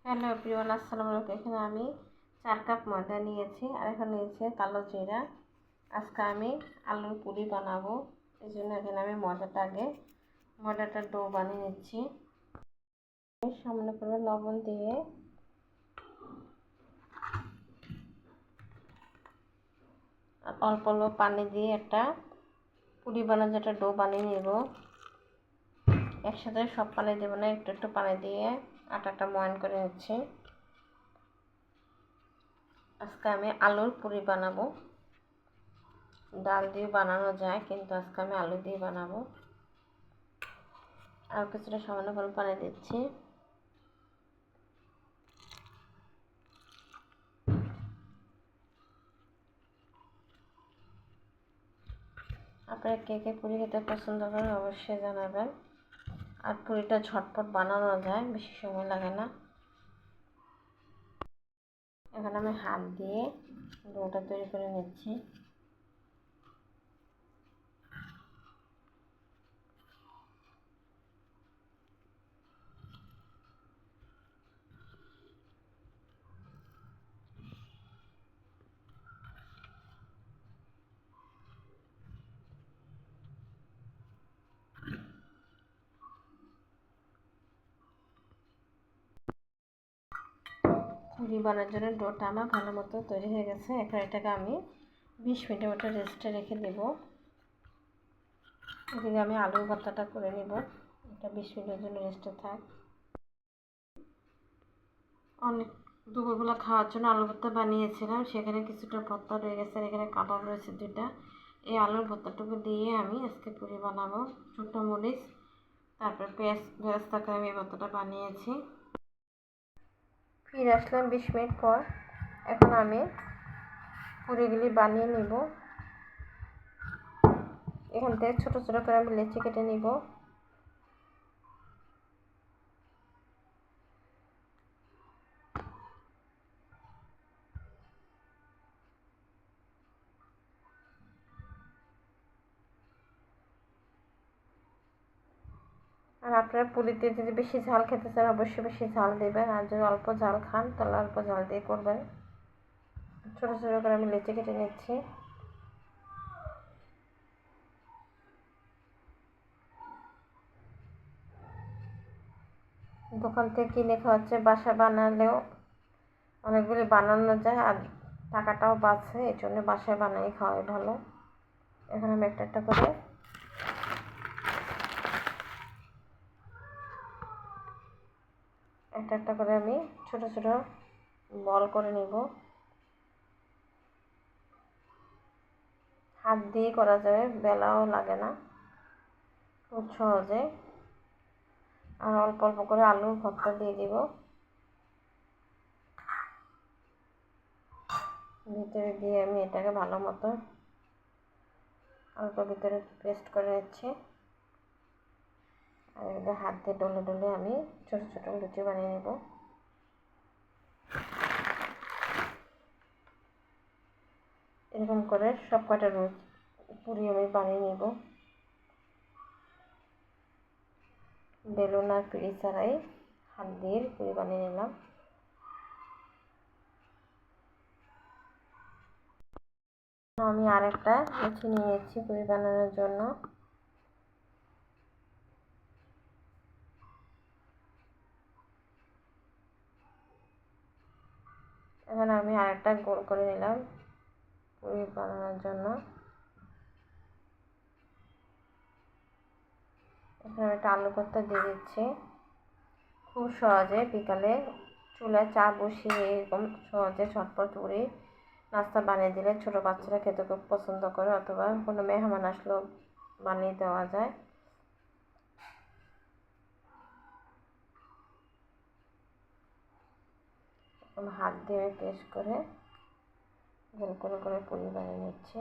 Hello everyone, আসসালামু আলাইকুম। এখানে আমি 4 কাপ ময়দা নিয়েছি আর এখানে নিয়েছি কালো জিরা। আজকে আমি আলুর পুরি বানাবো, এই জন্য এখানে আমি ময়দাটা ডো বানিয়ে নিচ্ছি। সামান্য করে লবণ দিয়ে আর অল্প অল্প পানি দিয়ে একটা পুরি বানানোর একটা ডো বানিয়ে নেব। একসাথে সব পানি দেবো না, একটু একটু পানি দিয়ে আটাটা ময়ান করে নিচ্ছি। আজকে আমি আলুর পুরি বানাবো। ডাল দিয়ে বানানো যায়, কিন্তু আজকে আমি আলু দিয়ে বানাবো। আর কিছুটা সামান্য গরম পানি দিচ্ছি। আপনারা কে কে পুরি খেতে পছন্দ করেন অবশ্যই জানাবেন। আর পুরিটা ঝটপট বানানো যায়, বেশি সময় লাগে না। এখন আমি হাত দিয়ে ডোটা তৈরি করে নিচ্ছি। পুরি বানানোর জন্য ডোটা আমার ভালো মতো তৈরি হয়ে গেছে। এখন এটাকে আমি 20 মিনিটের মতো রেস্টে রেখে দেব। এদিকে আমি আলুর ভর্তাটা করে নেব। এটা 20 মিনিটের জন্য রেস্টে থাক। অনেক দুপুরবেলা খাওয়ার জন্য আলু ভর্তা বানিয়েছিলাম, সেখানে কিছুটা ভর্তা রয়ে গেছে আর এখানে কাবাব রয়েছে 2টা। এই আলুর ভর্তাটুকু দিয়ে আমি আজকে পুরি বানাবো। ছোটো মরিচ, তারপর পেঁয়াজ বেরেস্তা করে আমি এই ভর্তাটা বানিয়েছি। ফিরে আসলাম 20 মিনিট পর। এখন আমি পুরিগুলি বানিয়ে নিব। এখান থেকে ছোটো ছোটো করে আমি লেচি কেটে নিব। আর আপনারা পুরিতে যদি বেশি ঝাল খেতে চান অবশ্যই বেশি ঝাল দেবেন, আর যদি অল্প ঝাল খান তাহলে অল্প ঝাল দিয়ে করবেন। ছোটো ছোটো করে আমি লেচি কেটে নিচ্ছি। দোকান থেকে কিনে খাওয়াচ্ছে, বাসা বানালেও অনেকগুলি বানানো যায় আর টাকাটাও বাঁচে, এই জন্য বাসায় বানিয়ে খাওয়াই ভালো। এখন আমি একটা একটা করে আমি ছোট ছোট বল করে নিব। হাত দিয়ে করা যাবে, বেলাও লাগে না, খুব সহজে। আর অল্প অল্প করে আলুর ভর্তা দিয়ে দিব। ভিতরে দিয়ে আমি এটাকে ভালো মতো অল্প ভিতরে পেস্ট করে নিচ্ছি। আর এটা হাত দিয়ে ডলে ডলে আমি ছোট ছোট লুচি বানিয়ে নেব। এরকম করে সব কটা পুরি আমি বানিয়ে নেব। বেলুন আর পিঁড়ি ছাড়াই হাত দিয়ে পুরি বানিয়ে নিলাম। আমি আরেকটা লুচি নিয়ে নিচ্ছি পুরি বানানোর জন্য। এখন আমি আরেকটা গোল করে নিলাম পুরি বানানোর জন্য। এখন আমি একটা আলু ভর্তা দিয়ে দিচ্ছি। খুব সহজে বিকালে চুলায় চা বসিয়ে এরকম সহজে ঝটপট পুরি নাস্তা বানিয়ে দিলে ছোটো বাচ্চারা খেতে খুব পছন্দ করে, অথবা কোনো মেহমান আসলেও বানিয়ে দেওয়া যায়। হাত দিয়ে পেস্ট করে গোল করে পুরি বানিয়ে নিচ্ছি।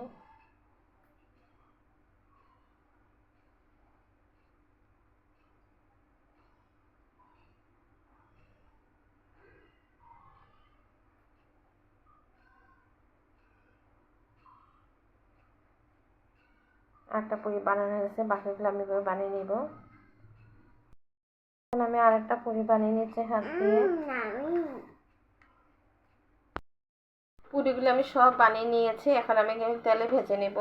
একটা পুরি বানানো হয়েছে, বাকিগুলো আমি এভাবে বানিয়ে নিব। আমি আরেকটা পুরি বানিয়ে নিচ্ছি হাত দিয়ে। পুরিগুলো আমি সব বানিয়ে নিয়েছি, এখন আমি তেলে ভেজে নেব।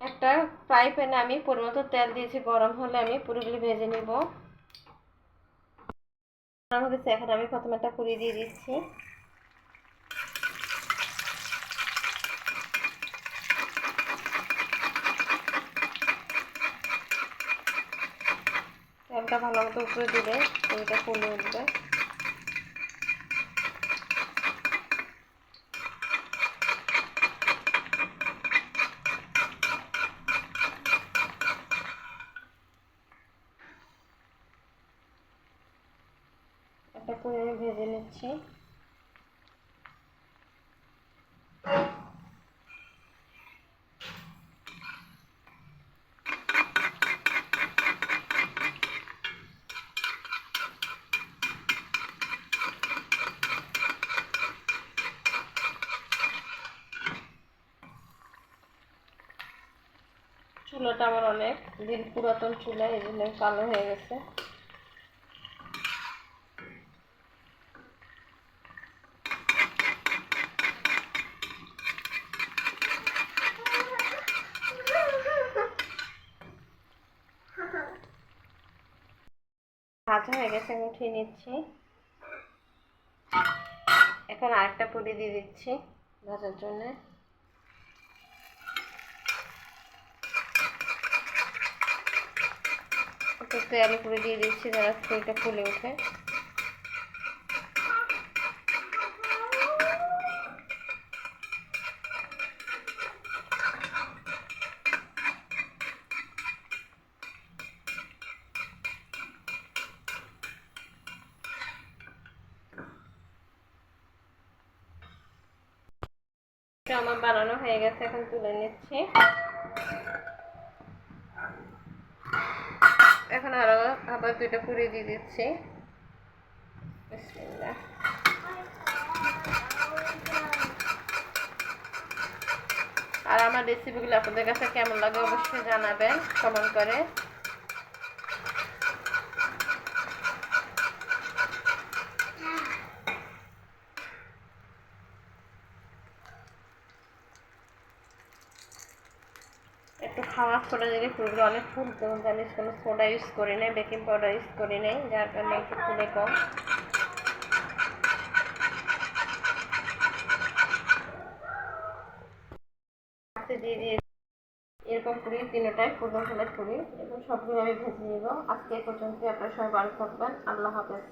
একটা ফ্রাই প্যানে আমি পরিমতো তেল দিয়েছি, গরম হলে আমি পুরিগুলি ভেজে নেব। গরম হয়ে গেছে, এখন আমি প্রথমে একটা পুরি দিয়ে দিচ্ছি। তেলটা ভালো মতো উপরে দিলে পুরিটা ফুলে উঠবে। একটা পুরি আমি ভেজে নিচ্ছি। চুলাটা আমার অনেক দিন পুরাতন চুলা, এই জন্য কালো হয়ে গেছে। ভাজা হয়ে গেছে, আমি উঠিয়ে নিচ্ছি। এখন আরেকটা পুরি দিয়ে দিচ্ছি ভাজার জন্য। একটু তেল পুরি দিয়ে দিচ্ছি যারা পুরিটা ফুলে ওঠে। আমার বানানো হয়ে গেছে, এখন তুলে নিচ্ছি। এখন আবার দুইটা পুরি দিয়ে দিচ্ছি। বিসমিল্লাহ। আর আমার রেসিপিগুলো আপনাদের কাছে কেমন লাগে অবশ্যই জানাবেন কমেন্ট করে। একটু খাওয়া সোডা দিলে পুরোগুলো অনেক ফুলতে, আমি কোনো সোডা ইউজ করি নাই, বেকিং পাউডার ইউজ করি নাই, যার কারণে একটু ফুলে কম। দিয়ে দিয়ে এরকম পুরি তিনটায় পূর্ণ হলে পুরি এবং সবগুলো আমি ভেজে নিব। আজকে এই পর্যন্ত, আপনারা সবাই ভালো থাকবেন। আল্লাহ হাফেজ।